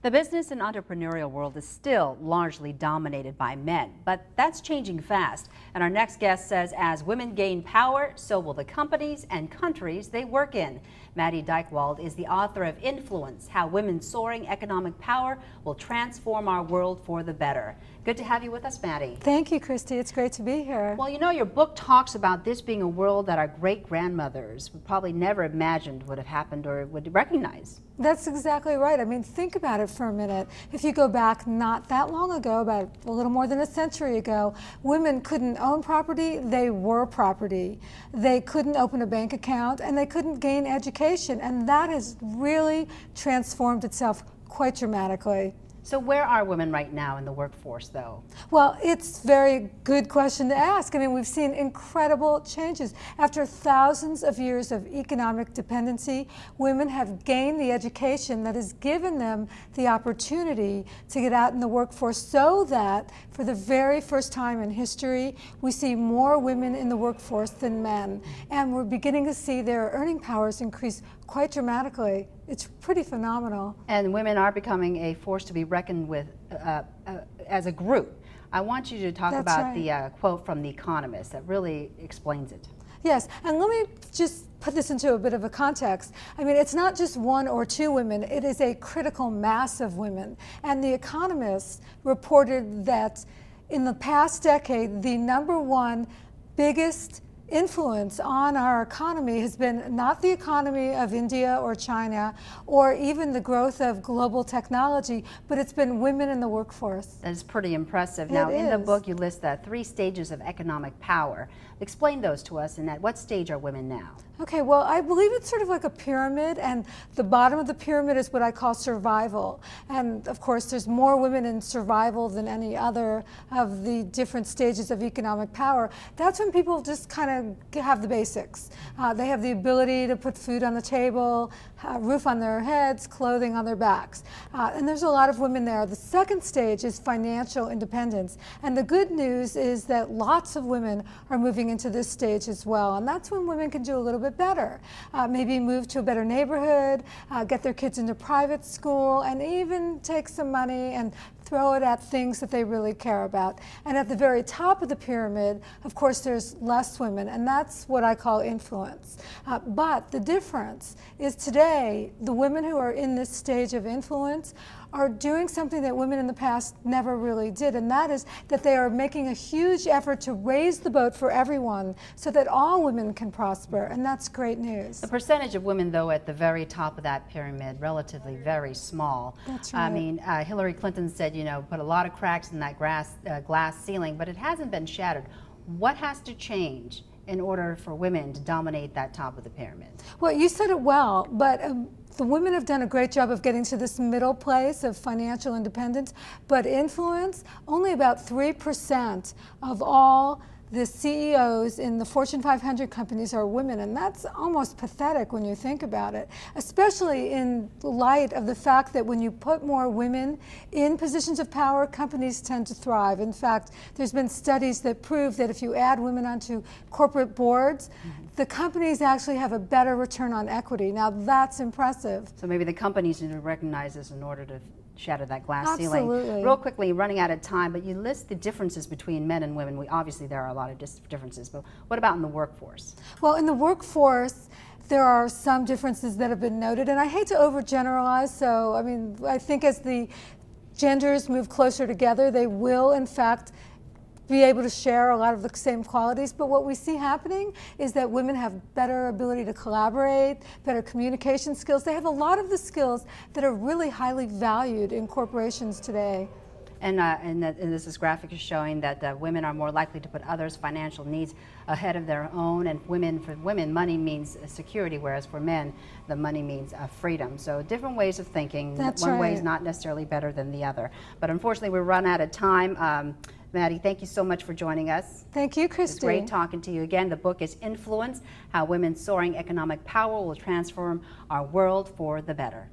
The business and entrepreneurial world is still largely dominated by men, but that's changing fast. And our next guest says as women gain power, so will the companies and countries they work in. Maddie Dykewald is the author of Influence, How Women's Soaring Economic Power Will Transform Our World for the Better. Good to have you with us, Maddie. Thank you, Christy. It's great to be here. Well, you know, your book talks about this being a world that our great-grandmothers would probably never imagined would have happened or would recognize. That's exactly right. I mean, think about it for a minute. If you go back not that long ago, about a little more than a century ago, women couldn't own property, they were property. They couldn't open a bank account, and they couldn't gain education, and that has really transformed itself quite dramatically. So where are women right now in the workforce, though? Well, it's a very good question to ask. I mean, we've seen incredible changes. After thousands of years of economic dependency, women have gained the education that has given them the opportunity to get out in the workforce, so that for the very first time in history, we see more women in the workforce than men. And we're beginning to see their earning powers increase quite dramatically. It's pretty phenomenal. And women are becoming a force to be reckoned with as a group. I want you to talk about the quote from The Economist that really explains it. Yes, and let me just put this into a bit of a context. I mean, it's not just one or two women, it is a critical mass of women. And The Economist reported that in the past decade, the #1 biggest influence on our economy has been not the economy of India or China or even the growth of global technology, but it's been women in the workforce. That is pretty impressive. Now, in the book, you list the 3 stages of economic power. Explain those to us, and at what stage are women now? Okay, well, I believe it's sort of like a pyramid, and the bottom of the pyramid is what I call survival. And of course, there's more women in survival than any other of the different stages of economic power. That's when people just kind of have the basics. They have the ability to put food on the table, a roof on their heads, clothing on their backs. And there's a lot of women there. The second stage is financial independence. And the good news is that lots of women are moving into this stage as well. And that's when women can do a little bit better. Maybe move to a better neighborhood, get their kids into private school, and even take some money and throw it at things that they really care about. And at the very top of the pyramid, of course, there's less women, and that's what I call influence. But the difference is today, the women who are in this stage of influence are doing something that women in the past never really did, and that is that they are making a huge effort to raise the boat for everyone so that all women can prosper, and that's great news. The percentage of women, though, at the very top of that pyramid, relatively very small. That's right. I mean, Hillary Clinton said, you know, put a lot of cracks in that glass ceiling, but it hasn't been shattered. What has to change in order for women to dominate that top of the pyramid? Well, you said it well, but the women have done a great job of getting to this middle place of financial independence, but influence, only about 3% of all the CEOs in the Fortune 500 companies are women, and that's almost pathetic when you think about it, especially in light of the fact that when you put more women in positions of power, companies tend to thrive. In fact, there's been studies that prove that if you add women onto corporate boards, the companies actually have a better return on equity. Now, that's impressive. So maybe the companies need to recognize this in order to shatter that glass ceiling. Absolutely. Real quickly, running out of time, but you list the differences between men and women. Obviously, there are a lot of differences, but what about in the workforce? Well, in the workforce, there are some differences that have been noted, and I hate to overgeneralize, so I mean, I think as the genders move closer together, they will, in fact, be able to share a lot of the same qualities, but what we see happening is that women have better ability to collaborate, better communication skills. They have a lot of the skills that are really highly valued in corporations today. And this graphic is showing that women are more likely to put others' financial needs ahead of their own, and for women, money means security, whereas for men, the money means freedom. So different ways of thinking. That's One right. way is not necessarily better than the other. But unfortunately, we've run out of time. Maddie, thank you so much for joining us. Thank you, Christy. It's great talking to you again. The book is Influence, How Women's Soaring Economic Power Will Transform Our World for the Better.